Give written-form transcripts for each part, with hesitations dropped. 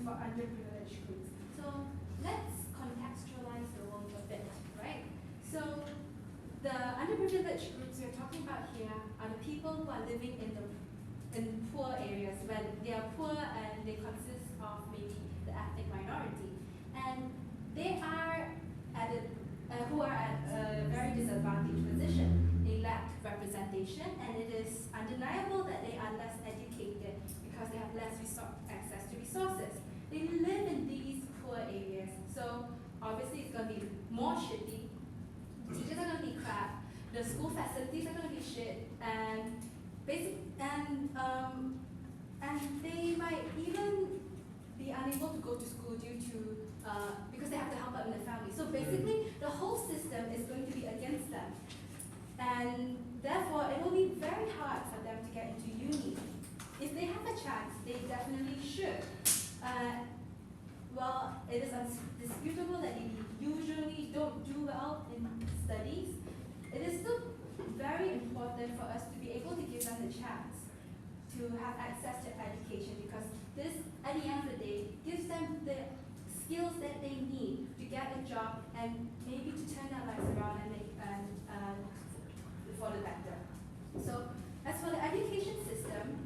for underprivileged groups. So let's contextualize the world a bit, right? So the underprivileged groups we're talking about here are the people who are living in poor areas, where they are poor and they consist of maybe the ethnic minority. And they are who are at a very disadvantaged position. They lack representation, and it is undeniable that they are less educated because they have less access to resources. They live in these poor areas, so obviously it's going to be more shitty. Teachers are going to be crap. The school facilities are going to be shit, and they might even be unable to go to school due to because they have to help out in the family. So basically, the whole system is going to be against them, and therefore it will be very hard for them to get into uni. If they have a chance, they definitely should. Well, it is undisputable that they usually don't do well in studies. It is still very important for us to be able to give them the chance to have access to education, because this, at the end of the day, gives them the skills that they need to get a job and maybe to turn their lives around and make for the better. So, as for the education system,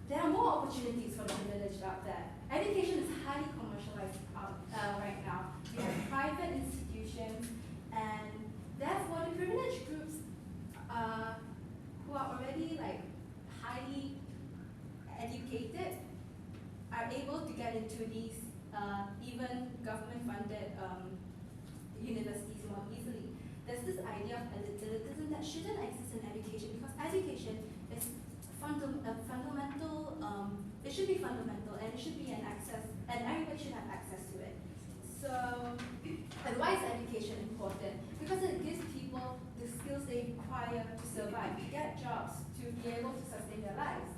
there are more opportunities for the privileged out there. Education is highly commercialized right now. We have private institutions, and therefore the privileged groups who are already highly educated are able to get into these even government-funded universities more easily. There's this idea of elitism that shouldn't exist in education, because education is fundamental. It should be fundamental, and it should be an access, and everybody should have access to it. So, and why is education important? Because it gives people the skills they require to survive, to get jobs, to be able to sustain their lives.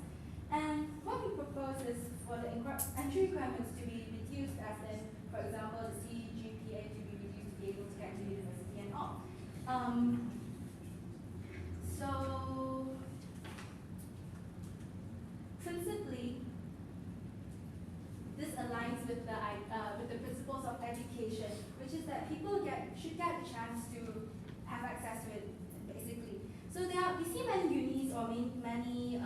And what we propose is for the entry requirements to be reduced, as in, for example, the CGPA to be reduced to be able to get to university and all. So, principally, this aligns with the principles of education, which is that people should get a chance to have access to it, basically. So we see many unis or many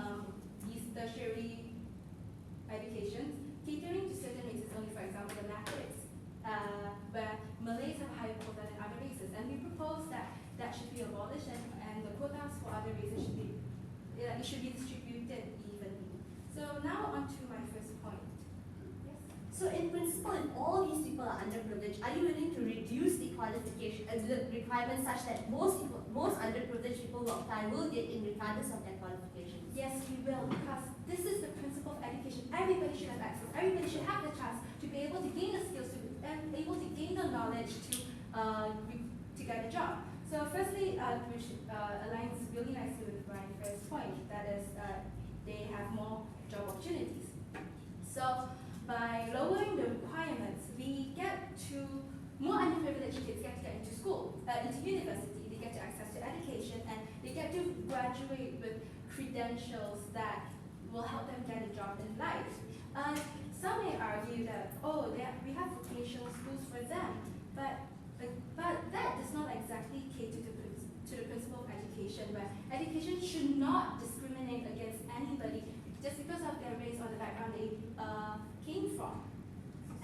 these tertiary educations catering to certain races only. For example, the mathematics, where Malays have higher quota than other races, and we propose that that should be abolished, and the quotas for other races should be distributed evenly. So now on to my first point. Yes. So in principle, if all these people are underprivileged, are you willing to reduce the qualification the requirements such that most underprivileged people who apply will get in regardless of their qualifications? Yes, we will, because this is the principle of education. Everybody should have access. Everybody should have the chance to be able to gain the skills and able to gain the knowledge to get a job. So firstly, which aligns really nicely with Brian's first point, that is they have more job opportunities. So by lowering the requirements, we get to more underprivileged kids get to get into school, into university. They get to access to education, and they get to graduate with credentials that will help them get a job in life. Some may argue that we have vocational schools for them, but that does not exactly cater to the principle of education, where education should not discriminate against anybody just because of their race or the background they came from.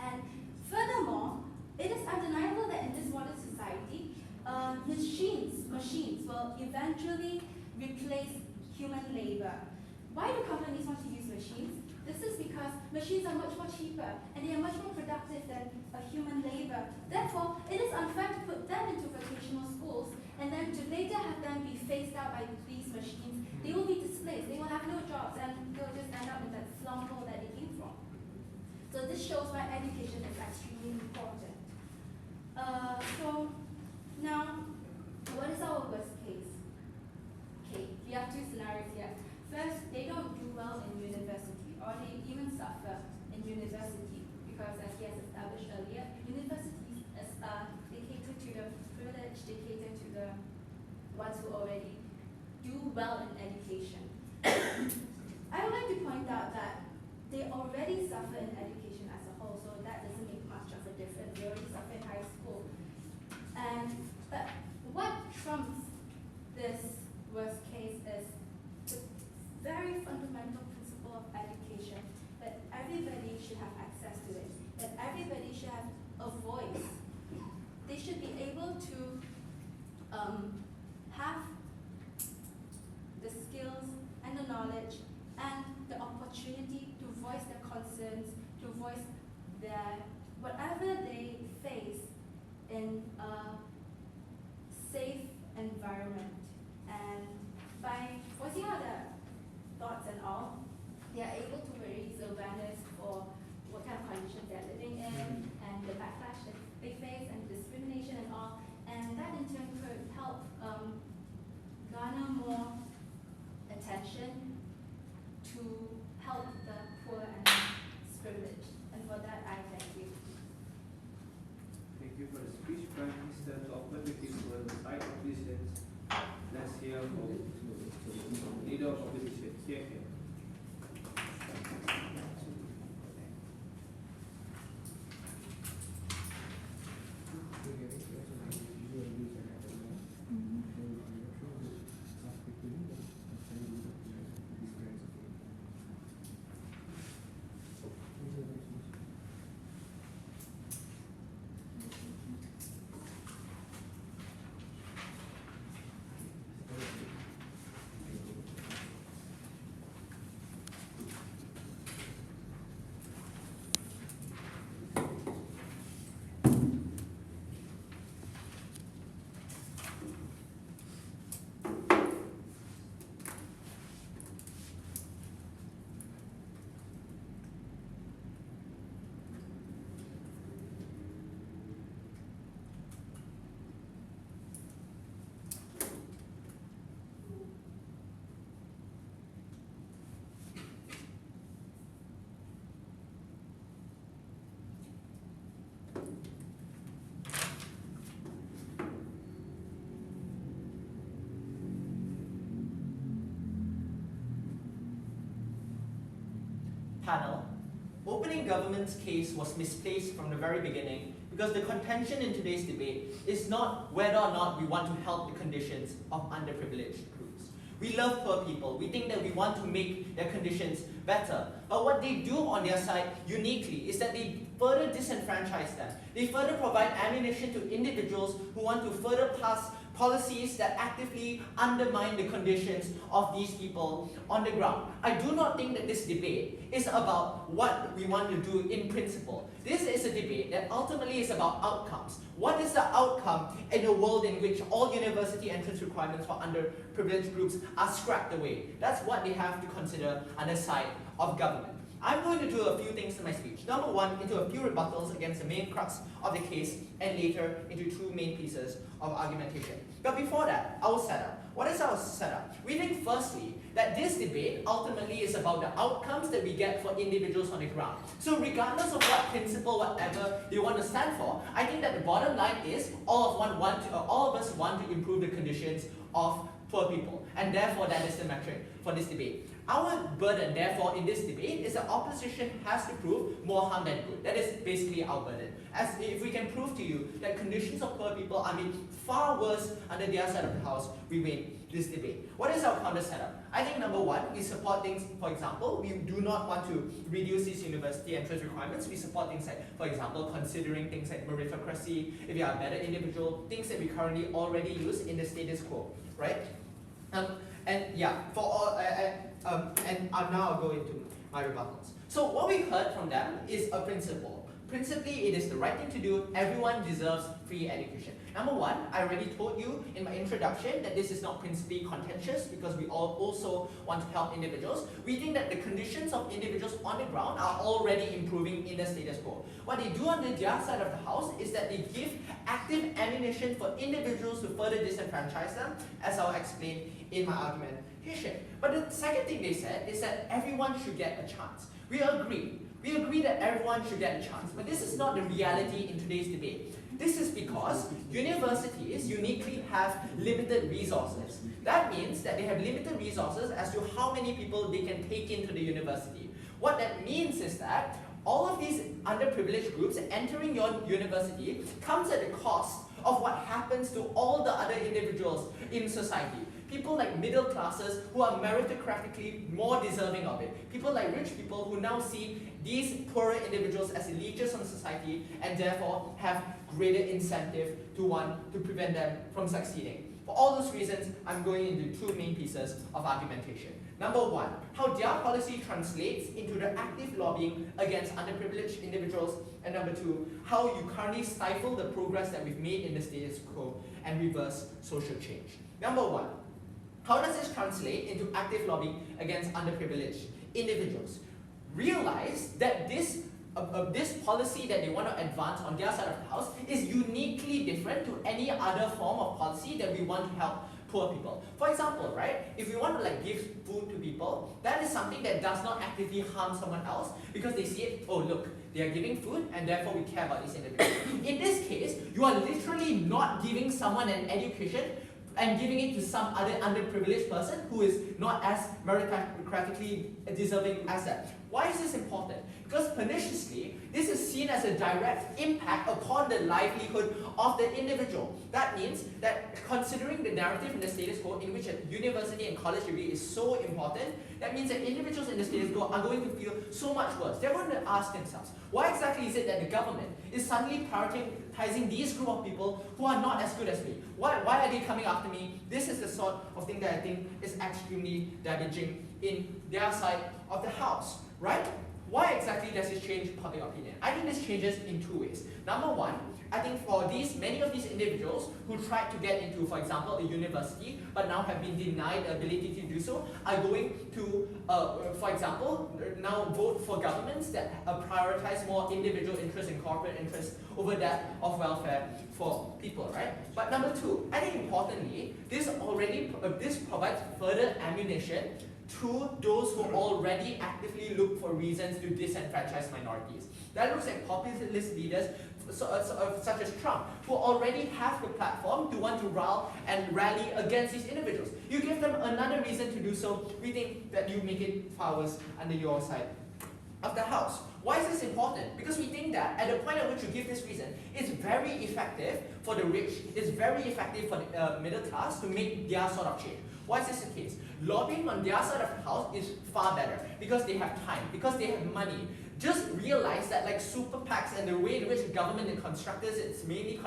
And furthermore, it is undeniable that in this modern society, machines will eventually replace human labor. Why do companies want to use machines? This is because machines are much more cheaper and they are much more productive than a human labor. Therefore, it is unfair to put them into vocational schools and then to later have them be phased out by these machines. They will be displaced, they will have no jobs, and they'll just end up in that slum hole that they came from. So this shows why education is extremely important. So now, what is our worst case? Okay, we have two scenarios here. First, they don't do well in university, or they even suffer in university, because as he has established earlier, universities they cater to the privileged, they cater to the ones who already do well in education. I would like to point out that they already But what trumps this worst case is the very fundamental principle of education, that everybody should have access to it, that everybody should have a voice. They should be able to have the skills and the knowledge and the opportunity to voice their concerns, to voice their whatever they face in a safe environment. And by voicing out their thoughts and all, they are able to raise awareness for what kind of conditions they're living in and the backlash that they face and discrimination and all. And that in turn could help garner more attention to help the poor and privileged. And for that, I thank you. Thank you for the speech, Prime Minister. To open the case for the side oppositions, let's hear from leader of opposition. Here. Panel, opening government's case was misplaced from the very beginning because the contention in today's debate is not whether or not we want to help the conditions of underprivileged groups. We love poor people. We think that we want to make their conditions better. But what they do on their side uniquely is that they further disenfranchise them. They further provide ammunition to individuals who want to further pass policies that actively undermine the conditions of these people on the ground. I do not think that this debate is about what we want to do in principle. This is a debate that ultimately is about outcomes. What is the outcome in a world in which all university entrance requirements for underprivileged groups are scrapped away? That's what they have to consider on the side of government. I'm going to do a few things in my speech. Number one, into a few rebuttals against the main crux of the case, and later into two main pieces of argumentation. But before that, our setup. What is our setup? We think firstly that this debate ultimately is about the outcomes that we get for individuals on the ground. So regardless of what principle, whatever you want to stand for, I think that the bottom line is all of us want to improve the conditions of poor people. And therefore that is the metric for this debate. Our burden, therefore, in this debate is that opposition has to prove more harm than good. That is basically our burden. As if we can prove to you that conditions of poor people are made far worse under the other side of the house, we win this debate. What is our counter setup? I think number one, we support things, for example, we do not want to reduce these university entrance requirements. We support things like, for example, considering things like meritocracy, if you are a better individual, things that we currently already use in the status quo, right? And now I'll go into my rebuttals. So what we heard from them is a principle. Principally, it is the right thing to do. Everyone deserves free education. Number one, I already told you in my introduction that this is not principally contentious because we all also want to help individuals. We think that the conditions of individuals on the ground are already improving in the status quo. What they do on the other side of the house is that they give active ammunition for individuals to further disenfranchise them, as I'll explain in my argumentation. But the second thing they said is that everyone should get a chance. We agree. We agree that everyone should get a chance, but this is not the reality in today's debate. This is because universities uniquely have limited resources. That means that they have limited resources as to how many people they can take into the university. What that means is that all of these underprivileged groups entering your university comes at the cost of what happens to all the other individuals in society. People like middle classes who are meritocratically more deserving of it. People like rich people who now see these poorer individuals as leeches on society and therefore have greater incentive to want to prevent them from succeeding. For all those reasons, I'm going into two main pieces of argumentation. Number one, how their policy translates into the active lobbying against underprivileged individuals. And number two, how you currently stifle the progress that we've made in the status quo and reverse social change. Number one, how does this translate into active lobbying against underprivileged individuals? Realize that this policy that they want to advance on their side of the house is uniquely different to any other form of policy that we want to help poor people. For example, right, if we want to give food to people, that is something that does not actively harm someone else because they see it, oh look, they are giving food and therefore we care about these individuals. In this case, you are literally not giving someone an education and giving it to some other underprivileged person who is not as meritocratically deserving as that. Why is this important? Because perniciously, this is seen as a direct impact upon the livelihood of the individual. That means that considering the narrative in the status quo in which a university and college degree is so important, that means that individuals in the status quo are going to feel so much worse. They're going to ask themselves, why exactly is it that the government is suddenly prioritizing these group of people who are not as good as me? Why are they coming after me? This is the sort of thing that I think is extremely damaging in their side of the house, right? Why exactly does this change public opinion? I think this changes in two ways. Number one, I think for many of these individuals who tried to get into, for example, a university, but now have been denied the ability to do so, are going to, for example, now vote for governments that prioritize more individual interests and corporate interests over that of welfare for people, right? But number two, I think importantly, this provides further ammunition to those who already actively look for reasons to disenfranchise minorities. That looks like populist leaders such as Trump, who already have the platform to want to rile and rally against these individuals. You give them another reason to do so, we think that you make it far worse under your side of the house. Why is this important? Because we think that at the point at which you give this reason, it's very effective for the rich, it's very effective for the middle class to make their sort of change. Why is this the case? Lobbying on their side of the house is far better because they have time, because they have money. Just realize that super PACs and the way in which the government is constructed, it's mainly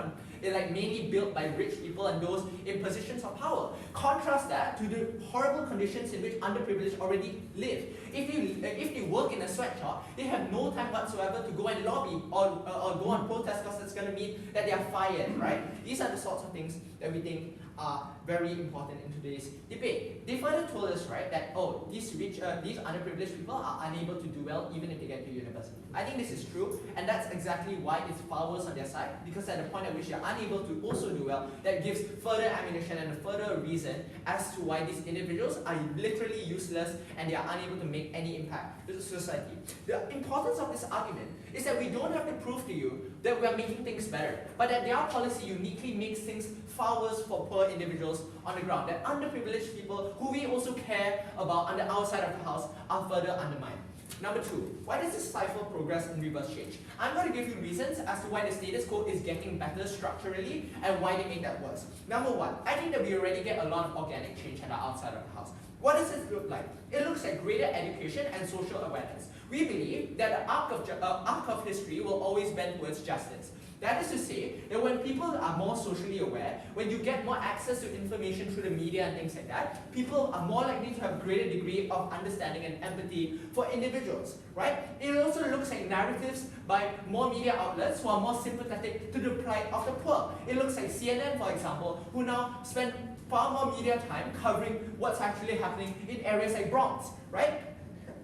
built by rich people and those in positions of power. Contrast that to the horrible conditions in which underprivileged already live. If they work in a sweatshop, they have no time whatsoever to go and lobby or go on protest because it's going to mean that they are fired, right? These are the sorts of things that we think are very important in today's debate. They further told us, right, that these underprivileged people are unable to do well even if they get to university. I think this is true, and that's exactly why it's far worse on their side, because at the point at which they're unable to also do well, that gives further ammunition and a further reason as to why these individuals are literally useless and they are unable to make any impact to society. The importance of this argument is that we don't have to prove to you that we are making things better, but that their policy uniquely makes things far worse for poor individuals on the ground, that underprivileged people who we also care about on the outside of the house are further undermined. Number two, why does this stifle progress and reverse change? I'm going to give you reasons as to why the status quo is getting better structurally and why they make that worse. Number one, I think that we already get a lot of organic change at the outside of the house. What does this look like? It looks like greater education and social awareness. We believe that the arc of history will always bend towards justice. That is to say that when people are more socially aware, when you get more access to information through the media and things like that, people are more likely to have a greater degree of understanding and empathy for individuals, right? It also looks like narratives by more media outlets who are more sympathetic to the plight of the poor. It looks like CNN, for example, who now spend far more media time covering what's actually happening in areas like Bronx, right?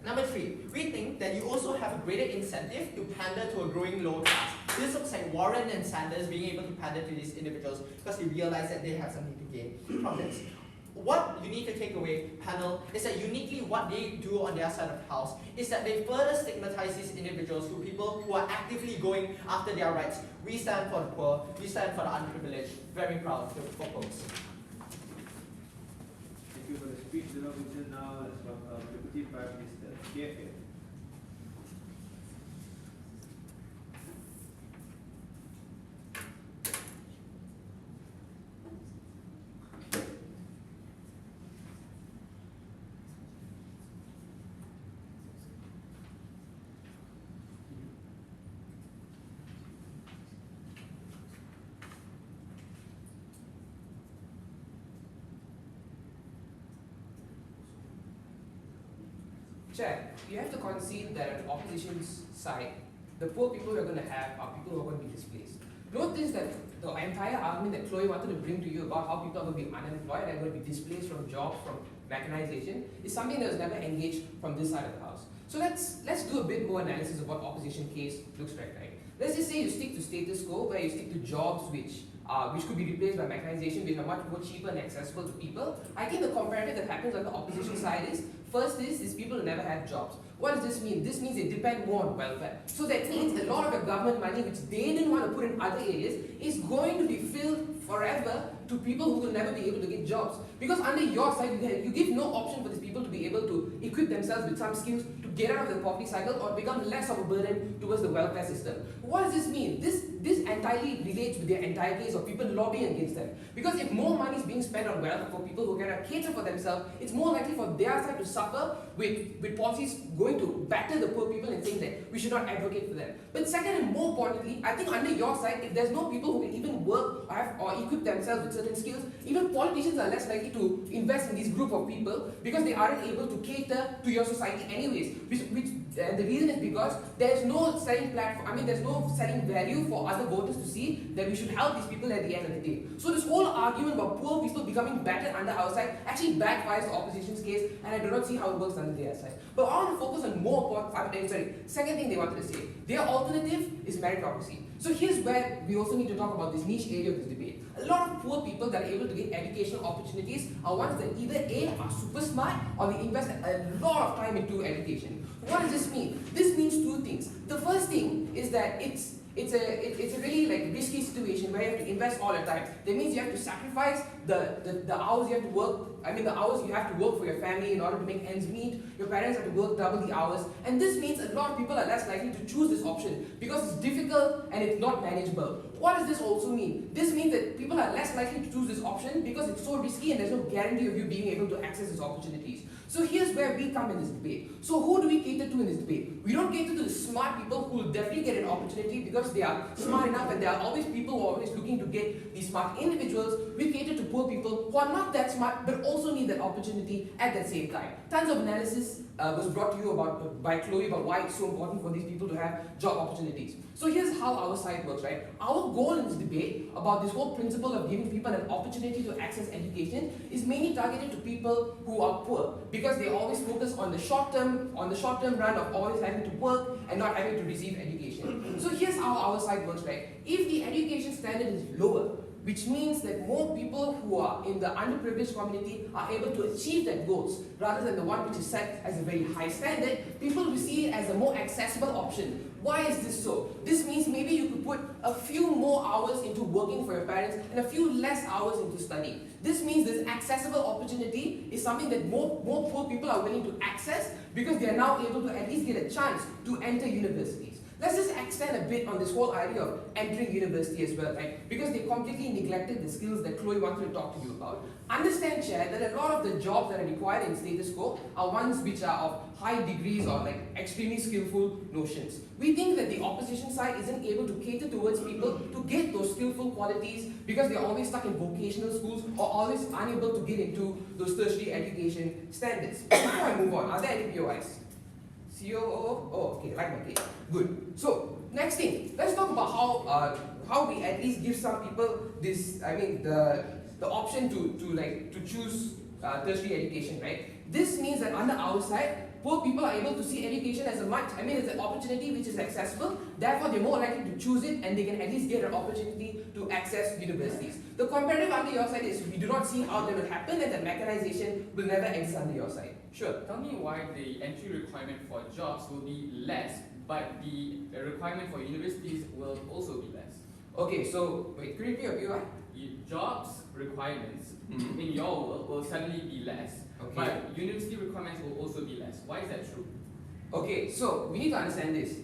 Number three, we think that you also have a greater incentive to pander to a growing lower class. This looks like Warren and Sanders being able to pander to these individuals because they realize that they have something to gain from this. What you need to take away, panel, is that uniquely what they do on their side of the house is that they further stigmatize these individuals who people who are actively going after their rights. We stand for the poor, we stand for the underprivileged. Very proud to folks. Thank you for the speech. The Norwegian now is from Deputy Prime Minister KFA. Chair, you have to concede that on the opposition's side, the poor people we're going to have are people who are going to be displaced. Notice that the entire argument that Chloe wanted to bring to you about how people are going to be unemployed and going to be displaced from jobs, from mechanization, is something that was never engaged from this side of the house. So let's do a bit more analysis of what opposition case looks like, right? Let's just say you stick to status quo, where you stick to jobs which could be replaced by mechanization, which are much more cheaper and accessible to people. I think the comparative that happens on the opposition side is, first is people who never had jobs. What does this mean? This means they depend more on welfare. So that means a lot of the government money which they didn't want to put in other areas is going to be filled forever to people who will never be able to get jobs. Because under your side, you give no option for these people to be able to equip themselves with some skills to get out of the poverty cycle or become less of a burden towards the welfare system. What does this mean? This entirely relates with the entire case of people lobbying against them. Because if more money is being spent on welfare for people who cannot cater for themselves, it's more likely for their side to suffer with policies going to batter the poor people and saying that we should not advocate for them. But second and more importantly, I think under your side, if there's no people who can even work or equip themselves with certain skills, even politicians are less likely to invest in this group of people because they aren't able to cater to your society anyways. The reason is because there's no selling platform, there's no selling value for other voters to see that we should help these people at the end of the day. So this whole argument about poor people becoming better under our side actually backfires the opposition's case, and I do not see how it works under their side. But I want to focus on more important, second thing they wanted to say. Their alternative is meritocracy. So here's where we also need to talk about this niche area of this debate. A lot of poor people that are able to get educational opportunities are ones that either A, are super smart, or they invest a lot of time into education. What does this mean? This means two things. The first thing is that it's a really risky situation where you have to invest all the time. That means you have to sacrifice the hours you have to work, the hours you have to work for your family in order to make ends meet. Your parents have to work double the hours. And this means a lot of people are less likely to choose this option because it's difficult and it's not manageable. What does this also mean? This means that people are less likely to choose this option because it's so risky and there's no guarantee of you being able to access these opportunities. So here's where we come in this debate. So who do we cater to in this debate? We don't cater to the smart people who will definitely get an opportunity because they are smart enough, and there are always people who are always looking to get these smart individuals. We cater to poor people who are not that smart but also need that opportunity at that same time. Tons of analysis was brought to you by Chloe about why it's so important for these people to have job opportunities. So here's how our side works, right? Our goal in this debate about this whole principle of giving people an opportunity to access education is mainly targeted to people who are poor because they always focus on the short term run of always having to work and not having to receive education. So here's how our side works, right? If the education standard is lower, which means that more people who are in the underprivileged community are able to achieve their goals rather than the one which is set as a very high standard, people will see it as a more accessible option. Why is this so? This means maybe you could put a few more hours into working for your parents and a few less hours into study. This means this accessible opportunity is something that more poor people are willing to access because they are now able to at least get a chance to enter universities. Let's just extend a bit on this whole idea of entering university as well, right? Because they completely neglected the skills that Chloe wanted to talk to you about. Understand, Chair, that a lot of the jobs that are required in status quo are ones which are of high degrees or extremely skillful notions. We think that the opposition side isn't able to cater towards people to get those skillful qualities because they're always stuck in vocational schools or always unable to get into those tertiary education standards. Before I move on, are there any POIs? COO? Oh, okay, like my case. Good. So, next thing, let's talk about how we at least give some people this, the option to choose tertiary education, right? This means that under our side, poor people are able to see education as it's an opportunity which is accessible, therefore they're more likely to choose it and they can at least get an opportunity to access universities. The comparative under your side is we do not see how that will happen and that mechanization will never exist under your side. Sure. Tell me why the entry requirement for jobs will be less, but the requirement for universities will also be less. Okay, so wait, could you repeat your POI? Jobs requirements in your world will suddenly be less, but university requirements will also be less. Why is that true? Okay, so we need to understand this.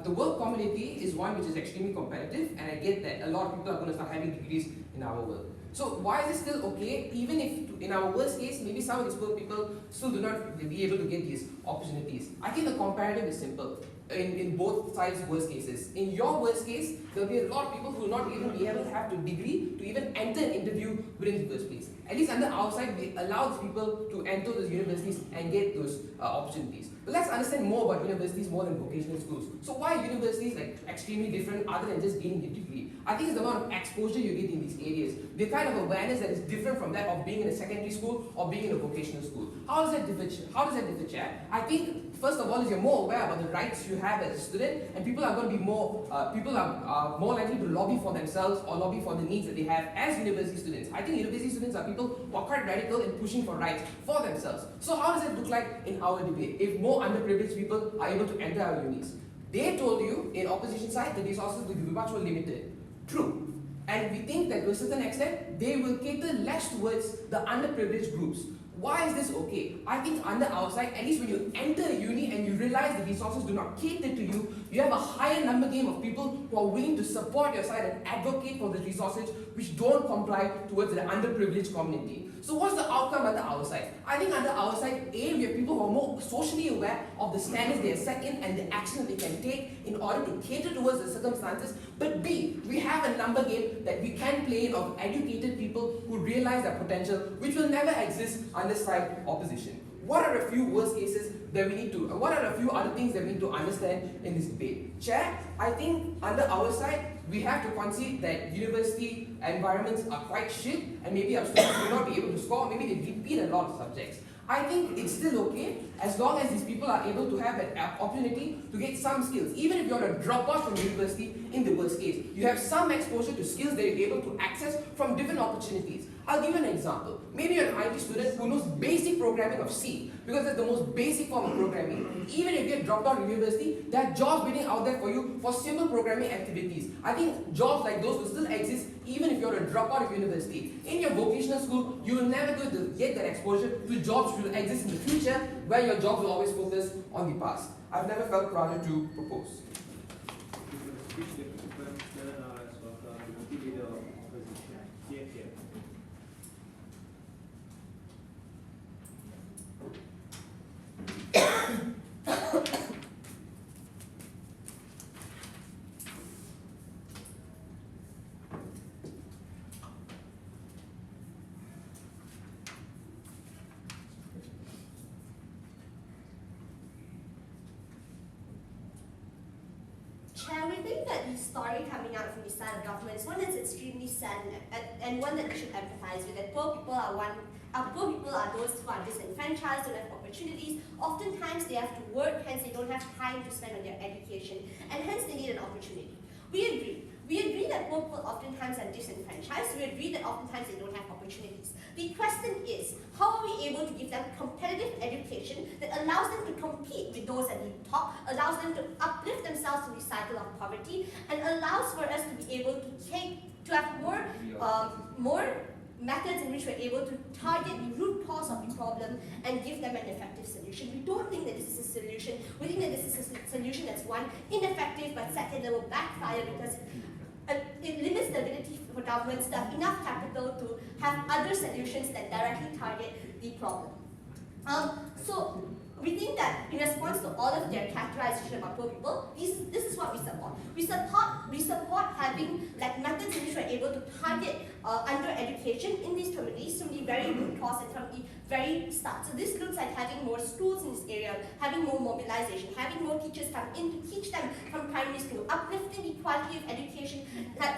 The work community is one which is extremely competitive, and I get that a lot of people are going to start having degrees in our world. So why is it still okay, even if in our worst case, maybe some of these poor people still do not be able to get these opportunities? I think the comparative is simple in both sides' worst cases. In your worst case, there will be a lot of people who will not even be able to have the degree to even enter an interview within the first place. At least under under our side, we allow these people to enter those universities and get those opportunities. But let's understand more about universities more than vocational schools. So why are universities like extremely different other than just gaining a degree? I think it's the amount of exposure you get in these areas. The kind of awareness that is different from that of being in a secondary school or being in a vocational school. How does that differ, Chad? I think first of all is you're more aware about the rights you have as a student, and people are going to be more more likely to lobby for themselves or lobby for the needs that they have as university students. I think university students are people who are quite radical in pushing for rights for themselves. So how does it look like in our debate? If more underprivileged people are able to enter our unis, they told you in opposition side that resources will be much more limited. True. And we think that to a certain extent, they will cater less towards the underprivileged groups. Why is this okay? I think under our side, at least when you enter a uni and you realize the resources do not cater to you, you have a higher number game of people who are willing to support your side and advocate for the resources which don't comply towards the underprivileged community. So what's the outcome under our side? I think under our side, A, we have people who are more socially aware of the standards they are set in and the action that they can take in order to cater towards the circumstances. But B, we have a number game that we can play in of educated people who realize their potential, which will never exist under side opposition. What are a few worst cases that we need to, what are a few other things that we need to understand in this debate? Chair, I think under our side, we have to concede that university environments are quite shit and maybe our students will not be able to score, maybe they repeat a lot of subjects. I think it's still okay as long as these people are able to have that opportunity to get some skills. Even if you're a dropout from university, in the worst case, you have some exposure to skills that you're able to access from different opportunities. I'll give you an example. Maybe you're an IT student who knows basic programming of C, because that's the most basic form of programming. Even if you get dropped out of university, there are jobs waiting out there for you for simple programming activities. I think jobs like those will still exist even if you're a dropout of university. In your vocational school, you will never go to get that exposure to jobs which will exist in the future, where your jobs will always focus on the past. I've never felt prouder to propose. Chair, we think that the story coming out from the side of government is one that's extremely sad and one that we should empathize with. That poor people are those who are disenfranchised, don't have opportunities. Oftentimes they have to work, hence they don't have time to spend on their education, and hence they need an opportunity. We agree. We agree that poor people oftentimes are disenfranchised. We agree that oftentimes they don't have opportunities. The question is, how are we able to give them competitive education that allows them to compete with those at the top, allows them to uplift themselves from the cycle of poverty, and allows for us to be able to have more methods in which we're able to target the root cause of the problem and give them an effective solution. We don't think that this is a solution. We think that this is a solution that's one, ineffective, but second, that will backfire because it limits the ability for governments to have enough capital to have other solutions that directly target the problem. So we think that in response to all of their characterization about poor people, this is what we support. We support having like methods in which we're able to target under education in these communities from the very root cause and from the very start. So this looks like having more schools in this area, having more mobilization, having more teachers come in to teach them from primary school, uplifting the quality of education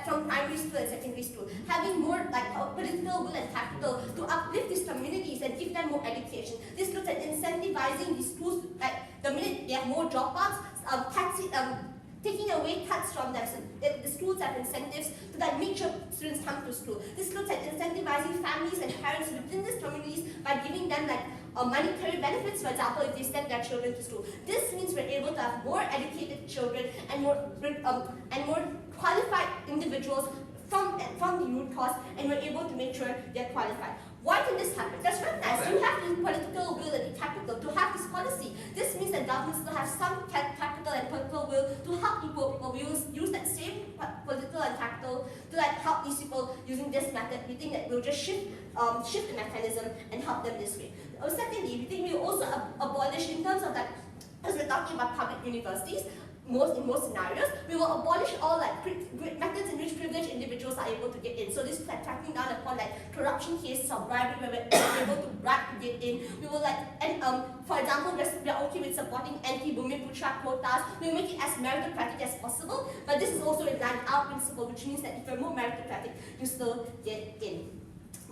from primary school and secondary school, having more like political will and capital to uplift these communities and give them more education. This looks at incentivizing the schools, like the minute they have more dropouts, taking away cuts from them. So the schools have incentives to like make sure students come to school. This looks at incentivizing families and parents within these communities by giving them like monetary benefits, for example, if they send their children to school. This means we're able to have more educated children and more qualified individuals from the root cause, and we're able to make sure they're qualified. Why can this happen? That's right, nice. You have the political will and the capital to have this policy. This means that governments still have some capital and political will to help the poor people. We use that same political and capital to like help these people using this method. We think that we'll just shift the mechanism and help them this way. Secondly, we think we'll also abolish in terms of that, as we're talking about public universities, most scenarios. We will abolish all methods in which privileged individuals are able to get in. So this is tracking down upon corruption cases of bribery where we're able to bribe to get in. We will for example, we are okay with supporting anti-Bumiputra quotas. We will make it as meritocratic as possible. But this is also in line with our principle, which means that if you're more meritocratic, you still get in.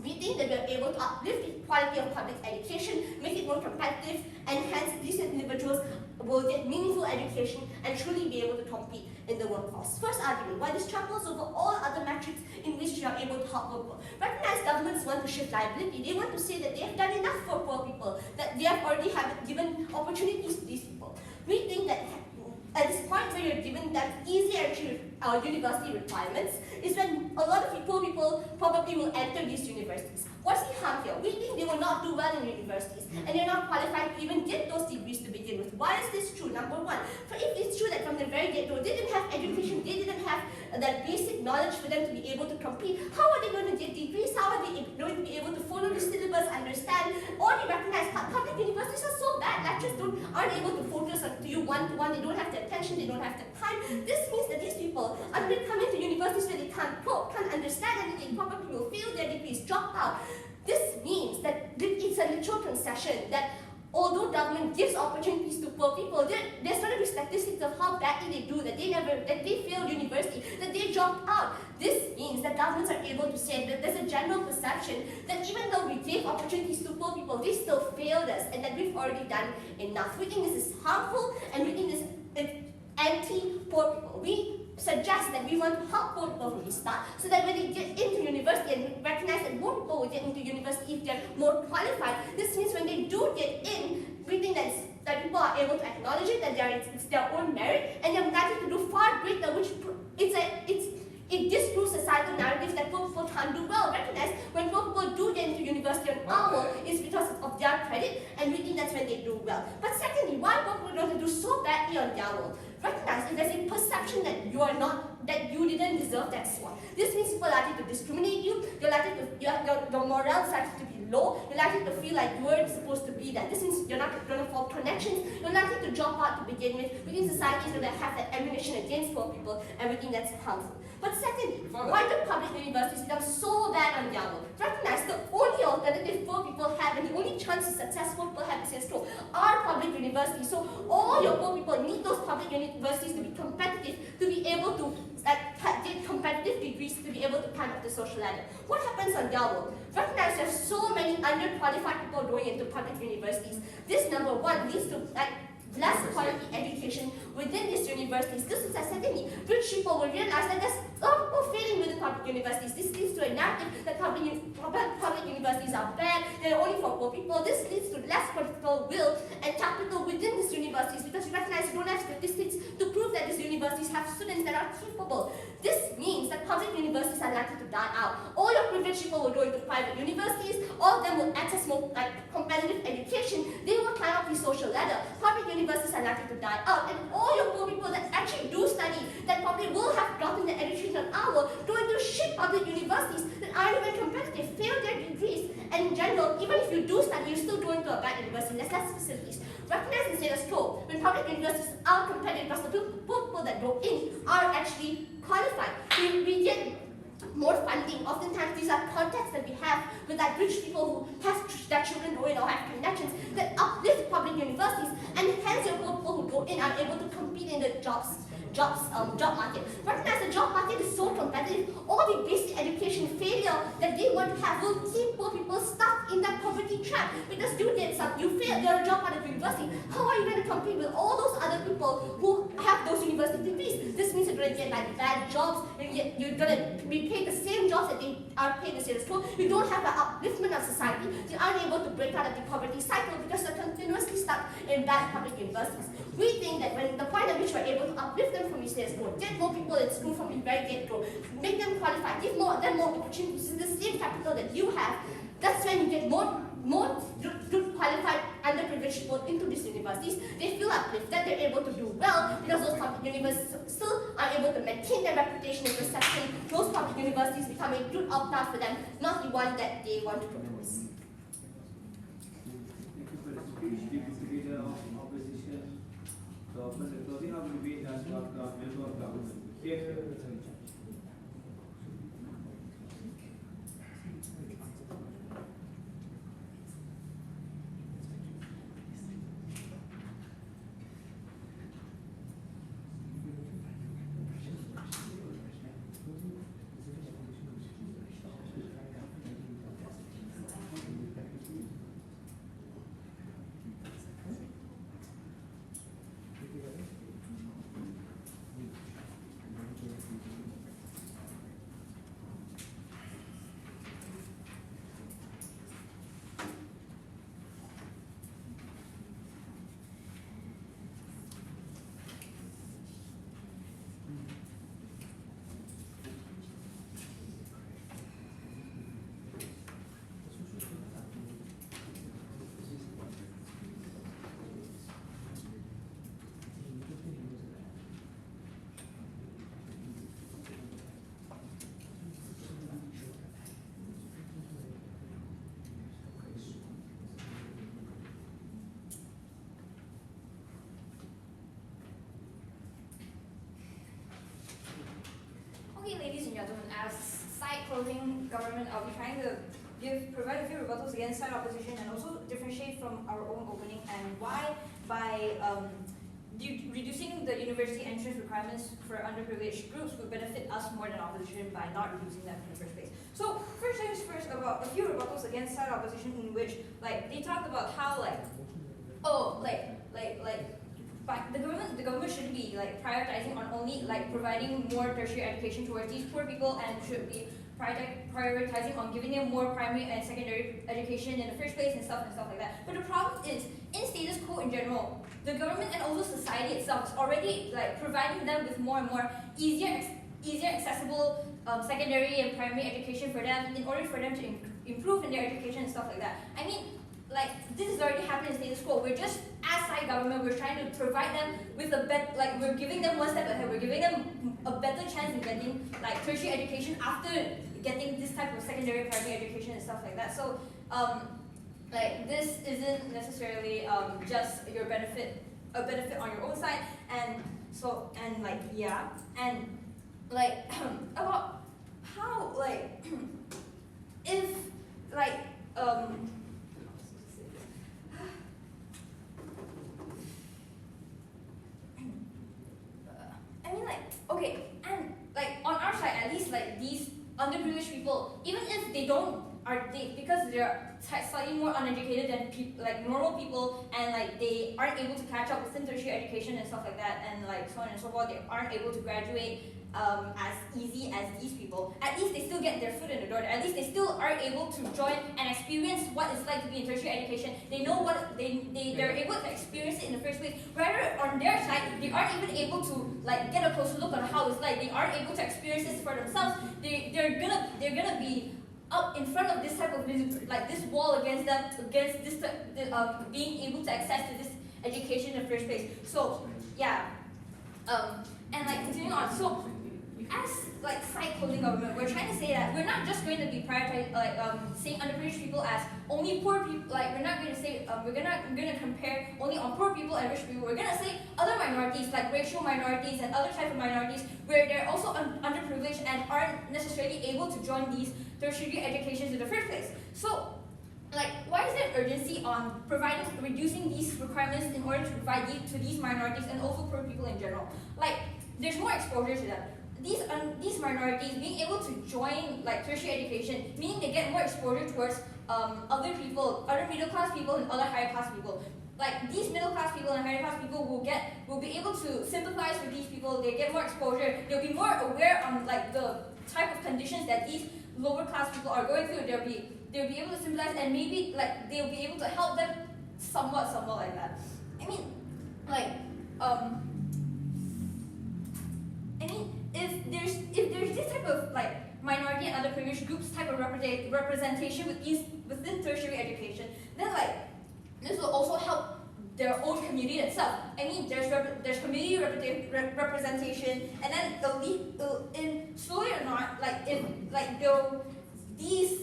We think that we are able to uplift the quality of public education, make it more competitive, and hence these individuals will get meaningful education and truly be able to compete in the workforce. First argument, why this tramples over all other metrics in which you are able to help poor people. Recognize governments want to shift liability. They want to say that they have done enough for poor people, that they have already given opportunities to these people. We think that at this point where you're given them easy entry university requirements is when a lot of poor people probably will enter these universities. What's the harm here? We think they will not do well in universities and they're not qualified to even get those degrees to begin with. Why is this true? Number one, if it's true that from the very get-go they didn't have education, they didn't have that basic knowledge for them to be able to compete, how are they going to get degrees? How are they going to be able to follow the syllabus, understand, or they recognize public universities are so bad, lecturers aren't able to focus on you one-to-one, they don't have the attention, they don't have the time. This means that these people are going to come into universities where they can't cope, can't understand anything, probably will fail their degrees, drop out. This means that it's a literal concession that although government gives opportunities to poor people, there's going to be statistics of how badly they do, that they failed university, that they dropped out. This means that governments are able to say that there's a general perception that even though we gave opportunities to poor people, they still failed us and that we've already done enough. We think this is harmful and we think this is anti-poor people. We suggest that we want to help poor people from the start so that when they get into university and recognize that more people will get into university if they're more qualified, this means when they do get in, we think that people are able to acknowledge it, that it's their own merit, and they're likely to do far greater, which it disproves societal narratives that poor people can't do well. Recognize when poor people do get into university on our it's because of their credit, and we think that's when they do well. But secondly, why poor people don't do so badly on their own? Recognize if there's a perception that you didn't deserve that spot. This means people are likely to discriminate you, your morale is likely to be low, you're likely to feel like you weren't supposed to be there. This means you're not going to form connections, you're likely to drop out to begin with. We think society is going to have that ammunition against poor people, and we think that's harmful. But secondly, why do public universities become so bad on their own? Recognize the only alternative poor people have and the only chance of success poor people have is are public universities. So all your poor people need those public universities to be competitive, to be able to get competitive degrees, to be able to climb up the social ladder. What happens on their own? Recognize there's so many underqualified people going into public universities. This number one leads to less quality education within these universities. This is secondly, rich people will realize that there's a lot of people failing within public universities. This leads to a narrative that public universities are bad, they're only for poor people. This leads to less political will and capital within these universities because you recognize you don't have statistics to prove that these universities have students that are capable. This means that public universities are likely to die out. All your privileged people will go into private universities, all of them will access more competitive education, they will climb up the social ladder. Public universities are likely to die out, and all your poor people that actually do study, that probably will have gotten their education an hour, go into shit public universities that aren't even competitive, fail their degrees, and in general, even if you do study, you still go into a bad university, there's less facilities. Recognize the status quo. When public universities are competitive, because the poor people that go in are actually qualified. We get more funding. Oftentimes these are contacts that we have with rich people who have their children go in or have connections that uplift public universities, and hence your poor people who go in are able to compete in the job market. Recognize the job market is so competitive, all the basic education failure that they want to have will keep poor people stuck in that poverty trap because you failed, you're a job at a university. How are you going to compete with all those other people who have those university degrees? This means you're going to get bad jobs, you're going to be paid the same jobs that they are paid in the status quo. You don't have the upliftment of society, you aren't able to break out of the poverty cycle because you're continuously stuck in bad public universities. We think that when the point at which we're able to uplift them from the status quo, get more people in school from the very get-go, make them qualified, give them more opportunities in the same capital that you have, that's when you get more good qualified underprivileged people into these universities. They feel uplifted, they're able to do well because those public universities still are able to maintain their reputation and perception. Those public universities become a good opt-out for them, not the one that they want to propose. Thank you for the speech. Deputy Leader of Opposition. So for the closing of the debate has got the member of government. Here. Okay, ladies and gentlemen, as side closing government, I'll be trying to provide a few rebuttals against side opposition and also differentiate from our own opening and why by reducing the university entrance requirements for underprivileged groups would benefit us more than opposition by not reducing them in the first place. So first things first, about a few rebuttals against side opposition in which they talked about how but the government shouldn't be prioritizing on only providing more tertiary education towards these poor people and should be prioritizing on giving them more primary and secondary education in the first place and stuff like that. But the problem is, in status quo in general, the government and also society itself is already providing them with more and more easier accessible secondary and primary education for them in order for them to improve in their education and stuff like that. I mean, this has already happened in status quo. We're just, as side government, we're trying to provide them with a we're giving them one step ahead. We're giving them a better chance in getting tertiary education after getting this type of secondary primary education and stuff like that. So, this isn't necessarily just a benefit on your own side, and so about how if okay, and on our side, at least these underprivileged people, even if they because they're slightly more uneducated than normal people, and they aren't able to catch up within tertiary education and stuff like that, and so on and so forth, they aren't able to graduate as easy as these people. At least they still get their foot in the door. At least they still are able to join and experience what it's like to be in tertiary education. They know what they're able to experience it in the first place. Rather, on their side, they aren't even able to get a closer look on how it's like. They aren't able to experience this for themselves. They're gonna be up in front of this type of this wall against them, against this being able to access to this education in the first place. So yeah, and continuing on. So as side closing government, we're trying to say that we're not just going to be saying underprivileged people as only poor people. We're not going to say we're gonna compare only on poor people and rich people. We're gonna say other minorities like racial minorities and other type of minorities where they're also underprivileged and aren't necessarily able to join these tertiary educations in the first place. So why is there urgency on reducing these requirements in order to provide to these minorities and also poor people in general? There's more exposure to them. These minorities being able to join tertiary education, meaning they get more exposure towards other people, other middle class people and other higher class people. These middle class people and higher class people will be able to sympathize with these people. They get more exposure. They'll be more aware on the type of conditions that these lower class people are going through. They'll be able to sympathize and maybe they'll be able to help them somewhat like that. I mean, if there's this type of minority and underprivileged groups type of representation within tertiary education, then this will also help their own community itself. I mean, there's community representation, and then slowly or not, if these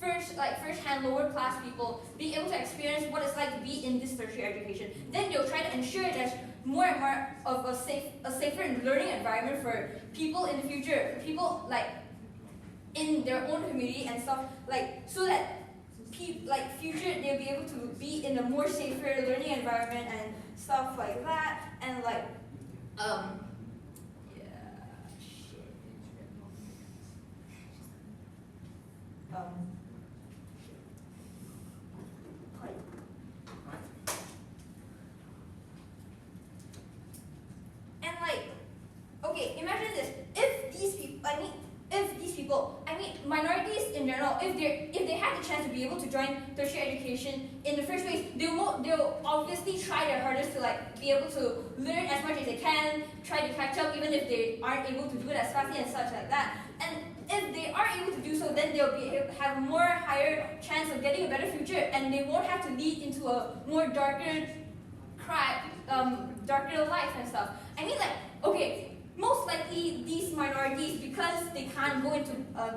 first-hand lower class people being able to experience what it's like to be in this tertiary education. Then they'll try to ensure there's more and more of a safer learning environment for people in the future, people like in their own community and stuff, like so that future they'll be able to be in a more safer learning environment and stuff like that, and like and like, okay, imagine this. If these people, minorities in general, if they had the chance to be able to join tertiary education in the first place, they'll obviously try their hardest to like be able to learn as much as they can, try to catch up even if they aren't able to do it as fastly and such like that. And if they are able to do so, then they'll have more higher chance of getting a better future, and they won't have to lead into a more darker life and stuff. I mean, like, okay, most likely these minorities, because they can't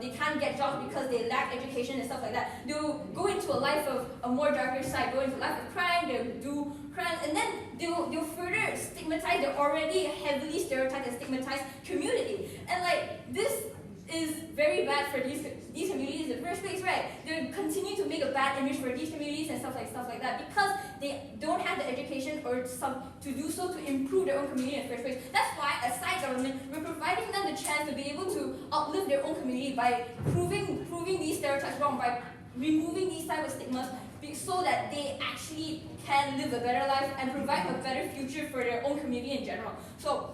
they can't get jobs because they lack education and stuff like that, they'll go into a life of a more darker side, go into a life of crime, they'll do crimes, and then they'll further stigmatize the already heavily stereotyped and stigmatized community. And like, this is very bad for these communities in the first place, right? They'll continue to make a bad image for these communities and stuff like that because they don't have the education or to do so to improve their own community in the first place. That's why, as side government, we're providing them the chance to be able to uplift their own community by proving these stereotypes wrong, by removing these type of stigmas, so that they actually can live a better life and provide a better future for their own community in general. So,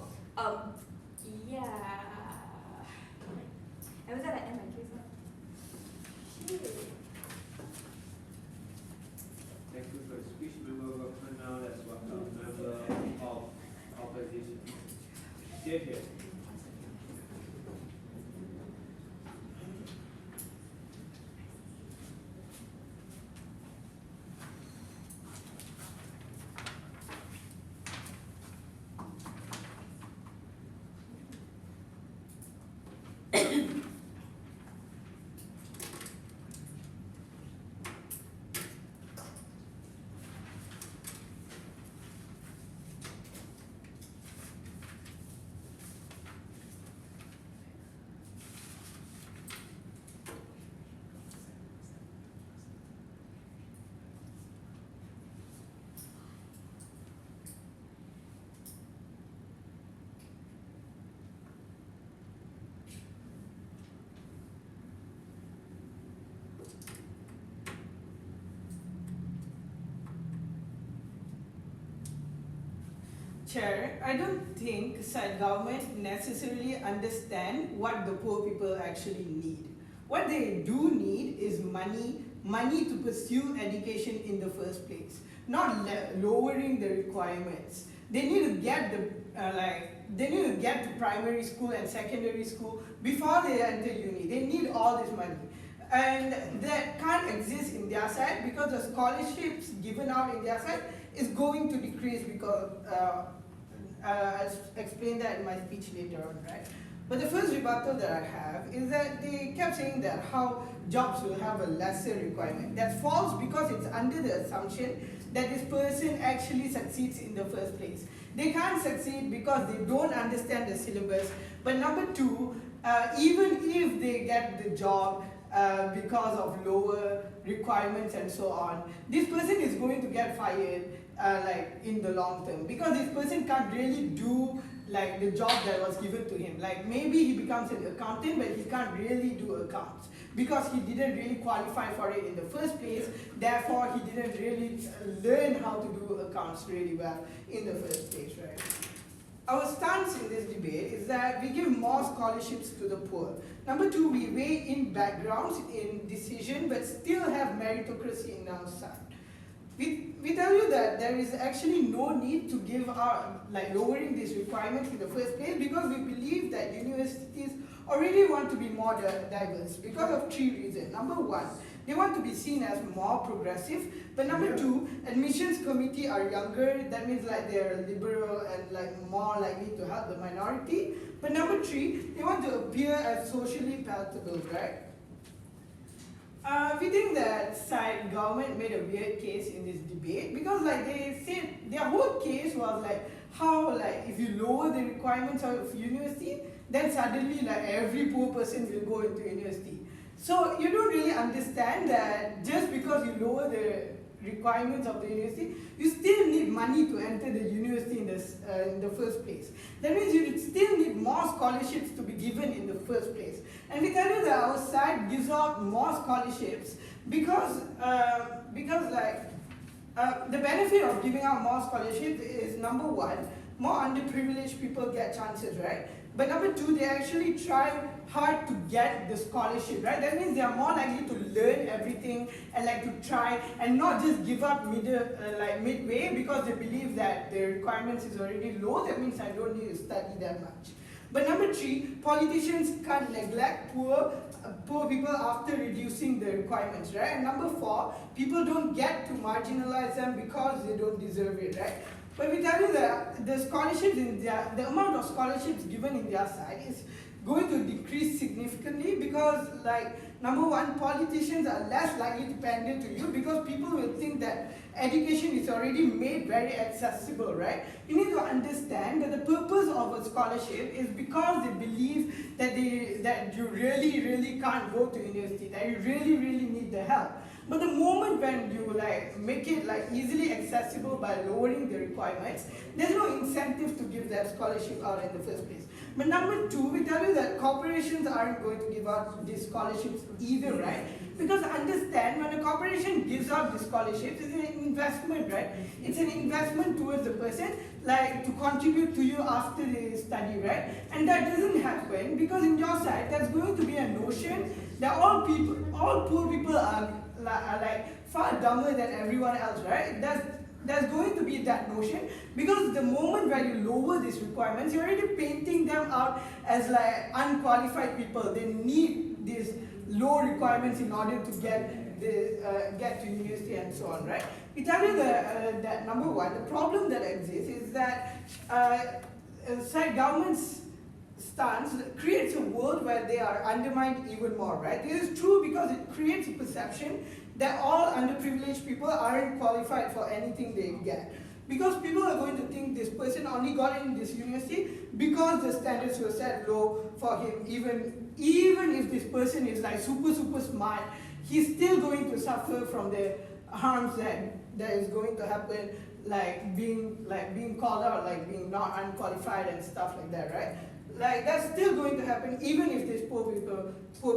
yeah. I was at the end of my case now. Thank you for the speech, member of government. Now let's welcome member of opposition. Here. Chair, I don't think side government necessarily understand what the poor people actually need. What they do need is money to pursue education in the first place, not lowering the requirements. They need to get to primary school and secondary school before they enter uni. They need all this money. And that can't exist in their side because the scholarships given out in their side is going to decrease because I'll explain that in my speech later on, right? But the first rebuttal that I have is that they kept saying that how jobs will have a lesser requirement. That's false because it's under the assumption that this person actually succeeds in the first place. They can't succeed because they don't understand the syllabus. But number two, even if they get the job because of lower requirements and so on, this person is going to get fired like in the long term because this person can't really do like the job that was given to him. Like maybe he becomes an accountant, but he can't really do accounts because he didn't really qualify for it in the first place. Therefore, he didn't really learn how to do accounts really well in the first place, right? Our stance in this debate is that we give more scholarships to the poor. Number two, we weigh in backgrounds in decision, but still have meritocracy in our side. We tell you that there is actually no need to give our lowering these requirements in the first place because we believe that universities already want to be more diverse because of three reasons. Number one, they want to be seen as more progressive. But number two, admissions committee are younger. That means they are liberal and more likely to help the minority. But number three, they want to appear as socially palatable, right? we think that side government made a weird case in this debate because like they said their whole case was like how like if you lower the requirements of university, then suddenly like every poor person will go into university. So you don't really understand that just because you lower the requirements of the university, you still need money to enter the university in the first place. That means you still need more scholarships to be given in the first place. And we tell you that our side gives out more scholarships because the benefit of giving out more scholarships is number one, more underprivileged people get chances, right? But number two, they actually try hard to get the scholarship, right? That means they are more likely to learn everything and like to try and not just give up midway because they believe that the requirements is already low. That means I don't need to study that much. But number three, politicians can't neglect poor people after reducing the requirements, right? And number four, people don't get to marginalize them because they don't deserve it, right? But we tell you that the scholarships the amount of scholarships given in their side is going to decrease significantly because like number one, politicians are less likely to pander to you because people will think that education is already made very accessible, right? You need to understand that the purpose of a scholarship is because they believe that you really can't go to university, that you really need the help. But the moment when you like make it like easily accessible by lowering the requirements, there's no incentive to give that scholarship out in the first place. But number two, we tell you that corporations aren't going to give out these scholarships either, right? Because understand, when a corporation gives out the scholarships, it's an investment, right? It's an investment towards the person, like to contribute to you after they study, right? And that doesn't happen because in your side, there's going to be a notion that all poor people are like far dumber than everyone else, right? There's going to be that notion because the moment when you lower these requirements, you're already painting them out as like unqualified people. They need these low requirements in order to get to university and so on, right? We tell you that number one, the problem that exists is that side governments stance creates a world where they are undermined even more, right? This is true because it creates a perception that all underprivileged people aren't qualified for anything they get. Because people are going to think this person only got in this university because the standards were set low for him. Even if this person is like super smart, he's still going to suffer from the harms that is going to happen, like being called out, like being not unqualified and stuff like that, right? Like that's still going to happen even if this poor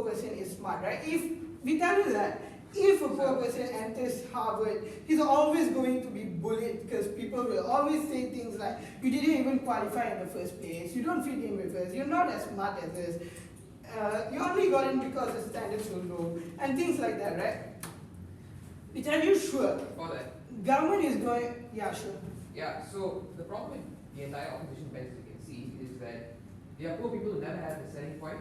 person is smart, right? If we tell you that if a poor person enters Harvard, he's always going to be bullied because people will always say things like, you didn't even qualify in the first place, you don't fit in with us, you're not as smart as us, you only got in because the standards were low, and things like that, right? We tell you, sure. For that. Government is going, yeah, sure. Yeah, so the problem with the entire opposition bench, as you can see, is that there are poor people who never have a selling point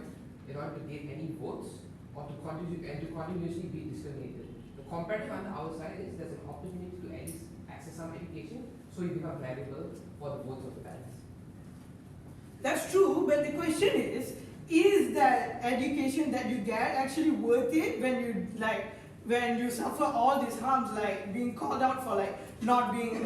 in order to gain any votes or to continuously be discriminated. The comparative on our side is there's an opportunity to at least access some education so you become valuable for the votes of the parents. That's true, but the question is that education that you get actually worth it when you suffer all these harms, like being called out for not being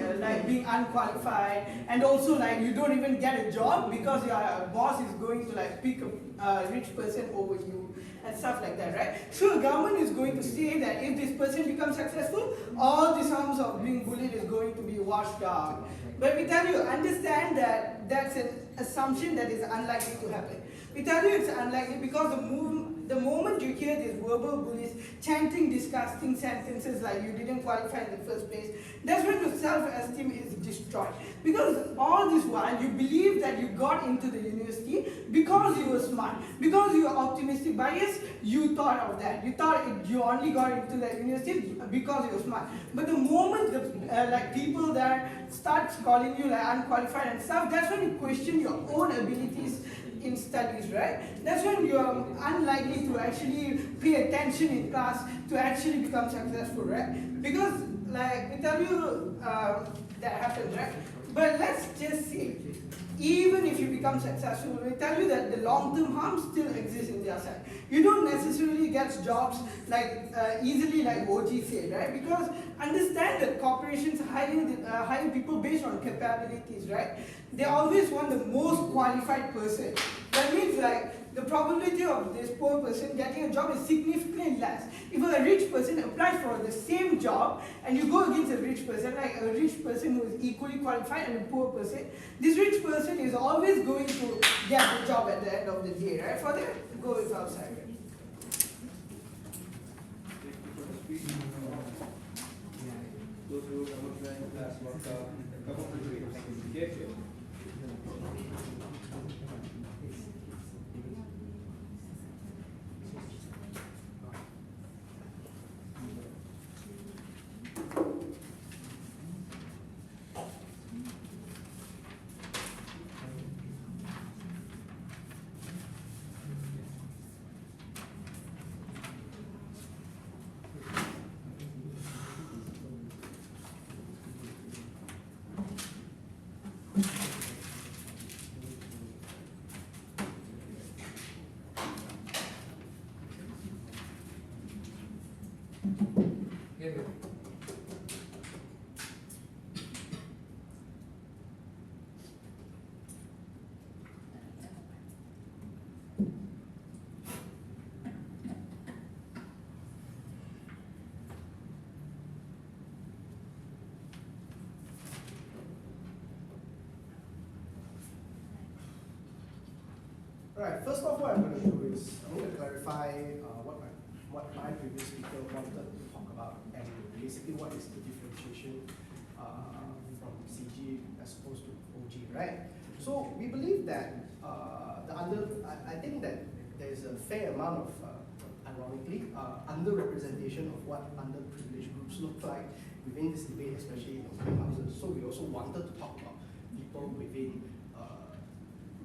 being unqualified, and also you don't even get a job because your boss is going to pick a rich person over you and stuff like that, right? Sure, government is going to say that if this person becomes successful, all these harms of being bullied is going to be washed out. But we tell you, understand that that's an assumption that is unlikely to happen. We tell you it's unlikely because the moment you hear these verbal bullies chanting disgusting sentences like you didn't qualify in the first place, that's when your self-esteem is destroyed. Because all this while you believe that you got into the university because you were smart, because you were optimistic bias, you thought of that. You thought you only got into the university because you were smart. But the moment the people that start calling you unqualified and stuff, that's when you question your own abilities in studies, right? That's when you are unlikely to actually pay attention in class to actually become successful, right? Because we tell you that happens, right? But let's just say even if you become successful, they tell you that the long-term harm still exists in their side. You don't necessarily get jobs like easily, like OG said, right? Because understand that corporations hire people based on capabilities, right? They always want the most qualified person. That means like the probability of this poor person getting a job is significantly less. If a rich person applies for the same job and you go against a rich person, like a rich person who is equally qualified and a poor person, this rich person is always going to get the job at the end of the day, right? For them, go with outside. Those who are not joining class, come up with it. Yes, yes. Here, here. Right, first off, what I'm going to do is I'm going to clarify what my previous speaker wanted to talk about, and basically what is the differentiation from CG as opposed to OG, right? So we believe that I think that there's a fair amount of, ironically, underrepresentation of what underprivileged groups look like within this debate, especially in open houses. So we also wanted to talk about people within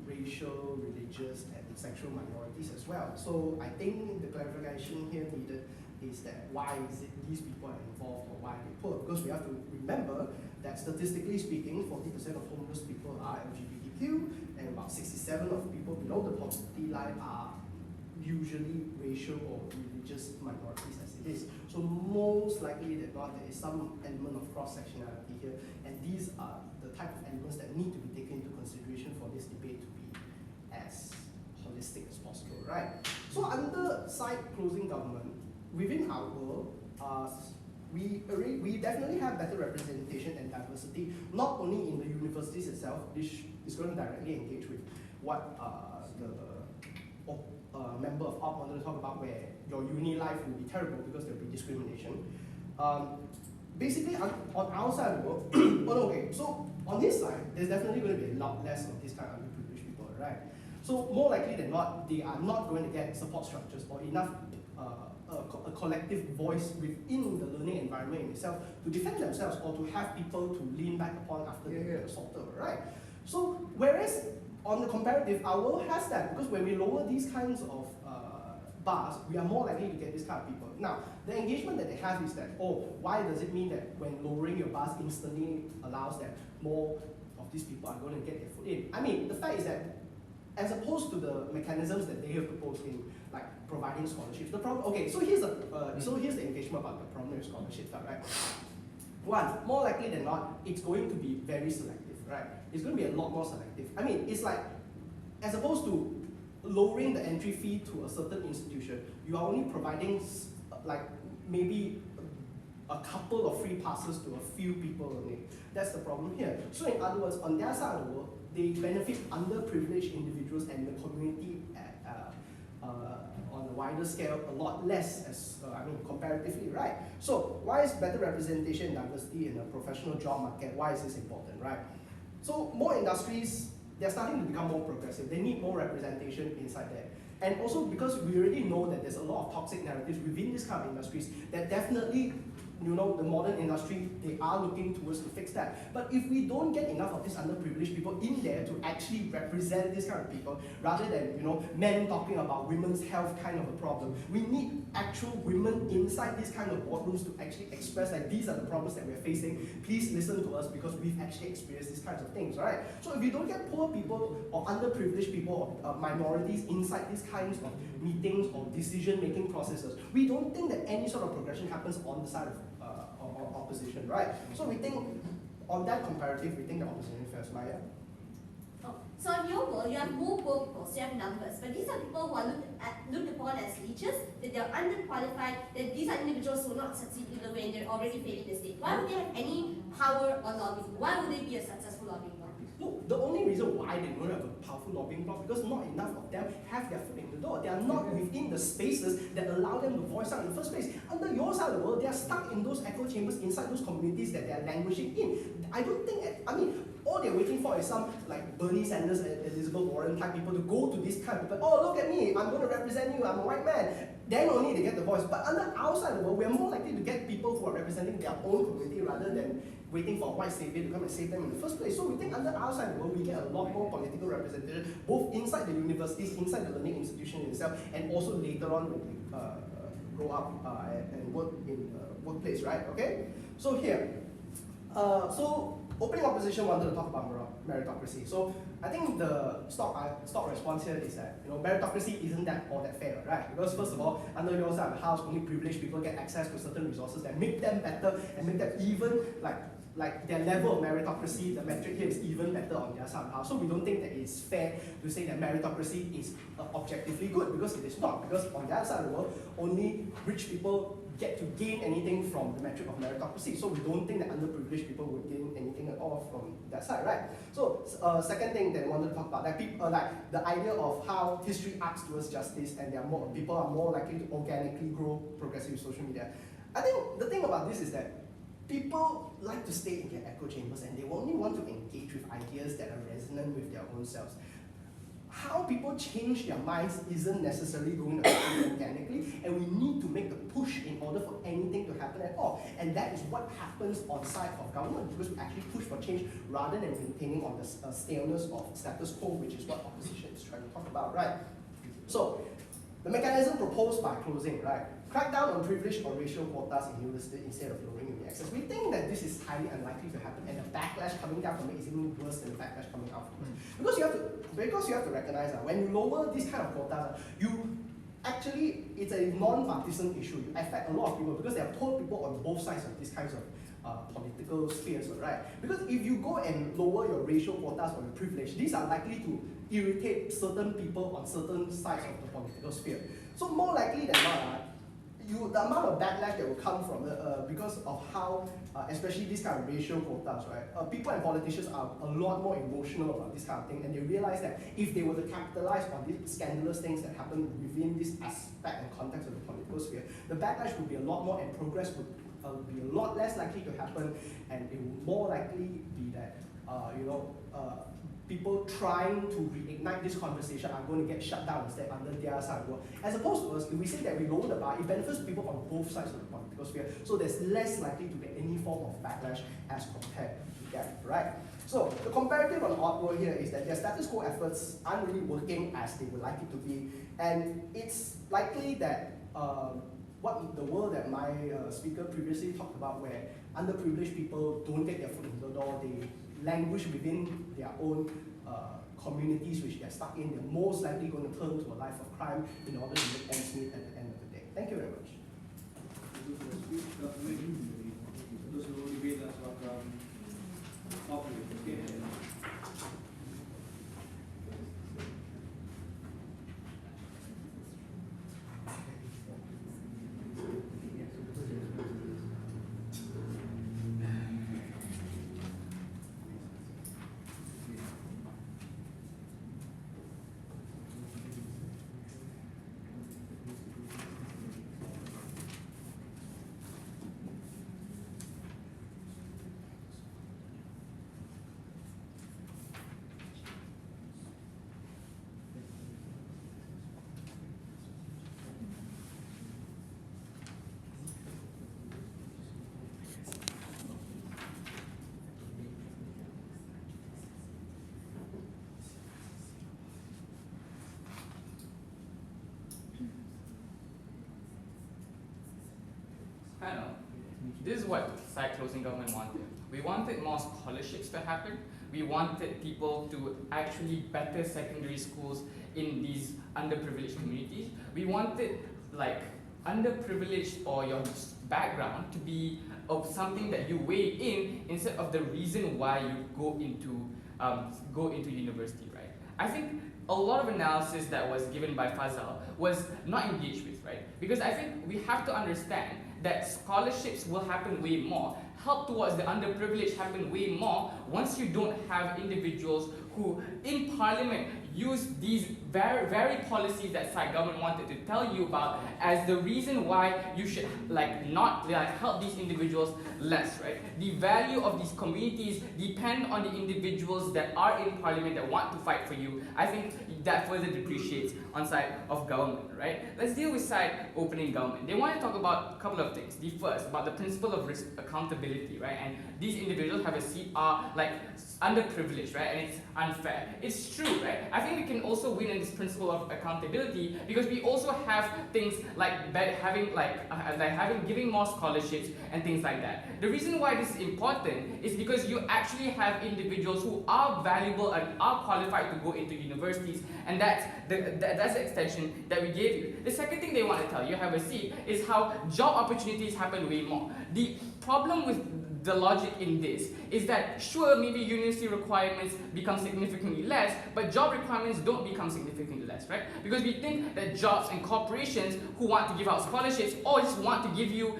racial, religious, and sexual minorities as well. So I think the clarification here needed is that why is it these people are involved or why are they poor? Because we have to remember that statistically speaking, 40% of homeless people are LGBTQ, and about 67% of people below the poverty line are usually racial or religious minorities as it is. So most likely than not, there is some element of cross-sectionality here, and these are the type of elements that need to be taken into consideration for this debate to be as holistic as possible, right? So under side closing government, within our world, we definitely have better representation and diversity, not only in the universities itself, which is going to directly engage with what the member of OP wanted to talk about, where your uni life will be terrible because there will be discrimination. Basically, on our side of the world, okay, so on this side, there's definitely going to be a lot less of this kind of underprivileged people, right? So more likely than not, they are not going to get support structures or enough a collective voice within the learning environment in itself to defend themselves or to have people to lean back upon after they get assaulted, right? So whereas on the comparative, our world has that, because when we lower these kinds of bars, we are more likely to get this kind of people. Now, the engagement that they have is that, oh, why does it mean that when lowering your bars instantly allows that more of these people are going to get their foot in? I mean, the fact is that as opposed to the mechanisms that they have proposed in like providing scholarships, the problem, okay, so here's the engagement about the problem with scholarships, right? One, more likely than not, it's going to be very selective, right? It's going to be a lot more selective. I mean, it's like, as opposed to lowering the entry fee to a certain institution, you are only providing like maybe a couple of free passes to a few people only. That's the problem here. So in other words, on their side of the world, they benefit underprivileged individuals and the community on a wider scale a lot less as, comparatively, right? So why is better representation and diversity in a professional job market, why is this important, right? So more industries, they're starting to become more progressive. They need more representation inside there. And also because we already know that there's a lot of toxic narratives within this kind of industries that definitely the modern industry, they are looking towards to fix that. But if we don't get enough of these underprivileged people in there to actually represent this kind of people, rather than men talking about women's health kind of a problem, we need actual women inside these kind of boardrooms to actually express like these are the problems that we're facing. Please listen to us because we've actually experienced these kinds of things, right? So if you don't get poor people or underprivileged people or minorities inside these kinds of meetings or decision-making processes, we don't think that any sort of progression happens on the side of opposition, right? So we think, on that comparative, we think the opposition fails. Maya? Oh, so in your world, you have more poor people, so you have numbers, but these are people who are looked upon as leeches, that they are underqualified, that these are individuals who will not succeed either way, and they're already failing the state. Why would they have any power or lobbying? Why would they be a successful lobbying bloc? No, the only reason why they don't have a powerful lobbying bloc because not enough of them have their foot in the door. They are not within the spaces that allow them to voice out in the first place. Under your side of the world, they are stuck in those echo chambers inside those communities that they are languishing in. I don't think, all they're waiting for is some like Bernie Sanders and Elizabeth Warren type people to go to this kind of people. Oh, look at me, I'm going to represent you, I'm a white man. Then only they get the voice. But under our side of the world, we are more likely to get people who are representing their own community rather than waiting for a white savior to come and save them in the first place. So we think under our side of the world, we get a lot more political representation, both inside the universities, inside the learning institution itself, and also later on when we grow up and work in workplace, right? Okay? So here, opening opposition wanted to talk about meritocracy. So I think the stock response here is that meritocracy isn't that all that fair, right? Because first of all, under your side of the house, only privileged people get access to certain resources that make them better and make them even like their level of meritocracy, the metric here is even better on their side of the house. So we don't think that it's fair to say that meritocracy is objectively good because it is not. Because on the other side of the world, only rich people get to gain anything from the metric of meritocracy. So we don't think that underprivileged people would gain anything at all from that side, right? So second thing that I wanted to talk about, that people, like the idea of how history acts towards justice and people are more likely to organically grow progressive social media. I think the thing about this is that people like to stay in their echo chambers and they only want to engage with ideas that are resonant with their own selves. How people change their minds isn't necessarily going to happen organically, and we need to make the push in order for anything to happen at all. And that is what happens on side of government, because we actually push for change rather than maintaining on the staleness of status quo, which is what opposition is trying to talk about, right? So, the mechanism proposed by closing, right? Crack down on privilege or racial quotas in university instead of lowering uni access. We think that this is highly unlikely to happen, and the backlash coming down from it is even worse than the backlash coming out from it. Because you have to recognize that when you lower these kind of quotas, it's a non-partisan issue. You affect a lot of people because there are poor people on both sides of these kinds of political spheres, right? Because if you go and lower your racial quotas or your privilege, these are likely to irritate certain people on certain sides of the political sphere. So more likely than not, the amount of backlash that will come from because of how, especially these kind of racial quotas, right? People and politicians are a lot more emotional about this kind of thing, and they realize that if they were to capitalize on these scandalous things that happen within this aspect and context of the political sphere, the backlash would be a lot more, and progress would be a lot less likely to happen, and it would more likely be that people trying to reignite this conversation are going to get shut down instead under their side of the world. As opposed to us, if we say that we lower the bar, it benefits people on both sides of the political sphere, so there's less likely to get any form of backlash as compared to that, right? So the comparative on Oddworld here is that their status quo efforts aren't really working as they would like it to be, and it's likely that what the world that my speaker previously talked about, where underprivileged people don't get their foot in the door, they languish within their own communities which they're stuck in, they're most likely going to turn to a life of crime in order to make ends meet at the end of the day. Thank you very much. Thank you for the speech, Dr. Lee. Those who will debate us about topic, okay? Panel, this is what side closing government wanted. We wanted more scholarships to happen. We wanted people to actually better secondary schools in these underprivileged communities. We wanted like underprivileged or your background to be of something that you weigh in instead of the reason why you go into university, right? I think a lot of analysis that was given by Fazal was not engaged with, right? Because I think we have to understand that scholarships will happen way more. Help towards the underprivileged happen way more once you don't have individuals who in parliament use these very policies that side government wanted to tell you about as the reason why you should not help these individuals less, right? The value of these communities depend on the individuals that are in parliament that want to fight for you. I think that further depreciates on side of government, right? Let's deal with side opening government. They want to talk about a couple of things. The first, about the principle of risk accountability, right? And these individuals have a seat are underprivileged, right? And it's unfair. It's true, right? I think we can also win in this principle of accountability because we also have things like giving more scholarships and things like that. The reason why this is important is because you actually have individuals who are valuable and are qualified to go into universities, and that's the extension that we gave you. The second thing they want to tell you, have a seat, is how job opportunities happen way more. The problem with the logic in this is that sure, maybe university requirements become significantly less, but job requirements don't become significantly less, right? Because we think that jobs and corporations who want to give out scholarships or just want to give you,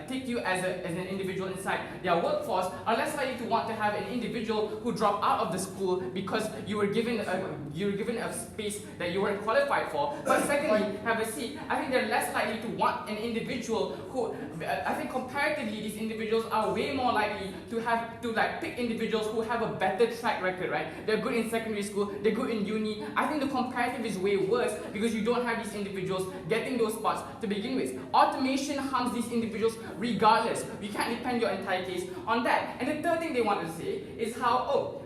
take you as an individual inside their workforce are less likely to want to have an individual who dropped out of the school because you were given a space that you weren't qualified for. But secondly, have a seat, I think they're less likely to want an individual who, I think comparatively, these individuals are way more likely to pick individuals who have a better track record, right? They're good in secondary school, they're good in uni. I think the comparative is way worse because you don't have these individuals getting those spots to begin with. Automation harms these individuals regardless. You can't depend your entire case on that. And the third thing they want to say is how,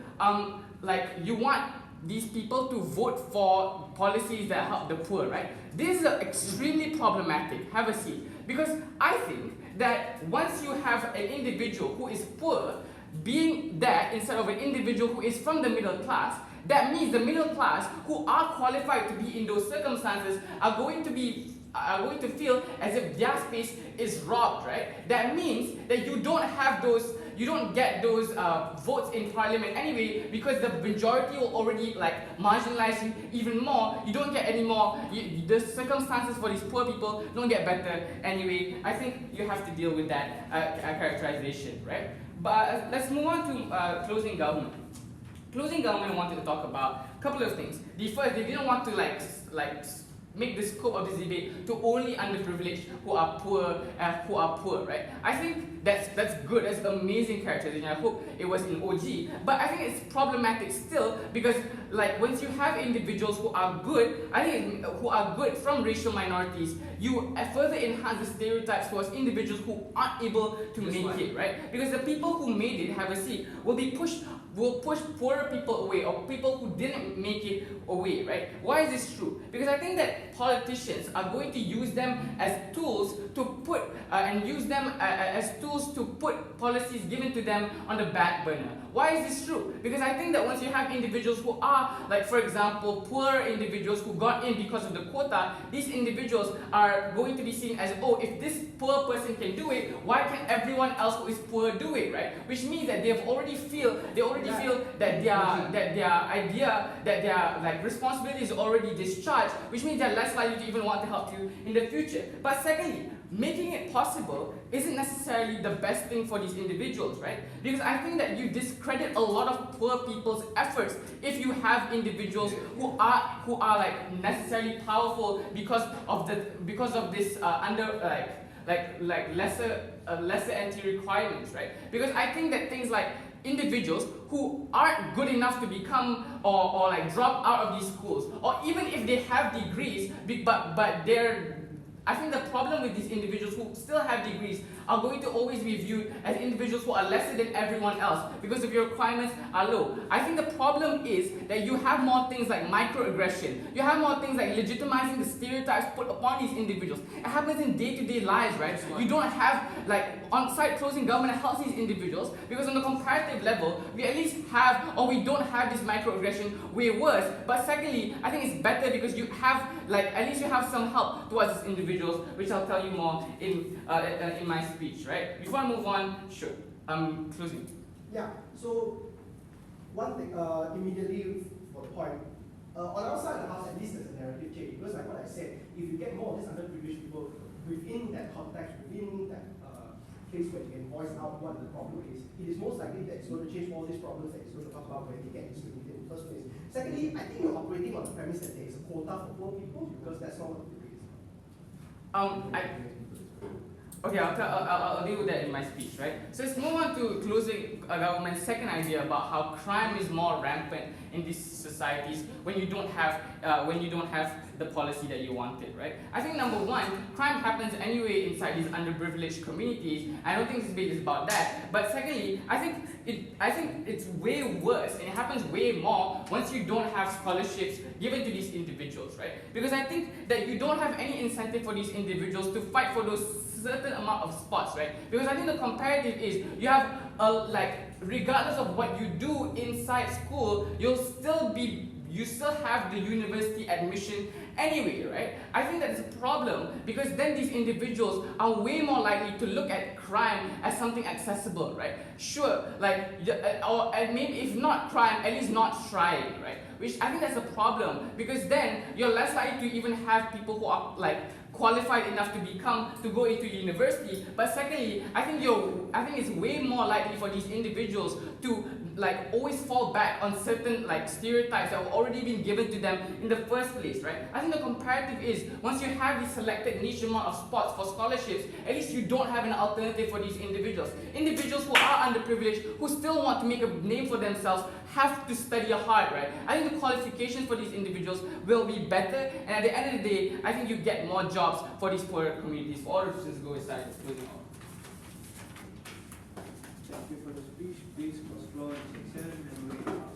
you want these people to vote for policies that help the poor, right? This is extremely problematic. Have a seat. Because I think that once you have an individual who is poor being there instead of an individual who is from the middle class, that means the middle class who are qualified to be in those circumstances are going to feel as if their space is robbed, right? That means that you don't get those votes in parliament anyway because the majority will already marginalize you even more. You don't get any more. The circumstances for these poor people don't get better anyway. I think you have to deal with that characterization, right? But let's move on to closing government. Closing government wanted to talk about a couple of things. The first, they didn't want to make the scope of this debate to only underprivileged who are poor, right? I think that's good. That's amazing characterization. I hope it was in OG. But I think it's problematic still because once you have individuals who are good, who are good from racial minorities, you further enhance the stereotypes towards individuals who aren't able to make it, right? Because the people who made it, have a seat, will push poorer people away or people who didn't make it away, right? Why is this true? Because I think that politicians are going to use them as tools to put policies given to them on the back burner. Why is this true? Because I think that once you have individuals who are, for example, poor individuals who got in because of the quota, these individuals are going to be seen as, oh, if this poor person can do it, why can't everyone else who is poor do it, right? Which means that they already feel that their responsibility is already discharged, which means they're less likely to even want to help you in the future. But secondly, making it possible isn't necessarily the best thing for these individuals, right? Because I think that you discredit a lot of poor people's efforts if you have individuals who are necessarily powerful because of this lesser entry requirements, right? Because I think that things like individuals who aren't good enough to become or drop out of these schools, or even if they have degrees but I think the problem with these individuals who still have degrees are going to always be viewed as individuals who are lesser than everyone else because of your requirements are low. I think the problem is that you have more things like microaggression. You have more things like legitimizing the stereotypes put upon these individuals. It happens in day-to-day lives, right? You don't have like on-site closing government helps these individuals because on the comparative level, we at least have or we don't have this microaggression way worse. But secondly, I think it's better because you have like at least you have some help towards these individuals, which I'll tell you more in my speech, right? Before I move on, sure. Closing. Yeah, so one thing immediately for the point, on our side of the house, at least there's a narrative change because like what I said, if you get more of these underprivileged people within that context, within that case where you can voice out what the problem is, it is most likely that it's going to change all these problems that it's going to talk about when they get discriminated in the first place. Secondly, I think you're operating on the premise that there is a quota for poor people because that's not what the debate is about. Okay, I'll deal with that in my speech, right? So let's move on to closing government's second idea about how crime is more rampant in these societies when you don't have the policy that you wanted, right? I think number one, crime happens anyway inside these underprivileged communities. I don't think this debate is about that. But secondly, I think it's way worse and it happens way more once you don't have scholarships given to these individuals, right? Because I think that you don't have any incentive for these individuals to fight for those certain amount of spots, right? Because I think the comparative is you have regardless of what you do inside school, you still have the university admission anyway, right? I think that is a problem because then these individuals are way more likely to look at crime as something accessible, right? Sure, or maybe if not crime, at least not trying, right? Which I think that's a problem because then you're less likely to even have people who are qualified enough to go into university. But secondly, I think it's way more likely for these individuals to always fall back on certain stereotypes that have already been given to them in the first place, right? I think the comparative is once you have this selected niche amount of spots for scholarships, at least you don't have an alternative for these individuals. Individuals who are underprivileged, who still want to make a name for themselves, have to study hard, right? I think the qualifications for these individuals will be better, and at the end of the day, I think you get more jobs for these poorer communities. For all reasons, go aside. Closing off. Thank you for the speech. Please cross floor and 6 7.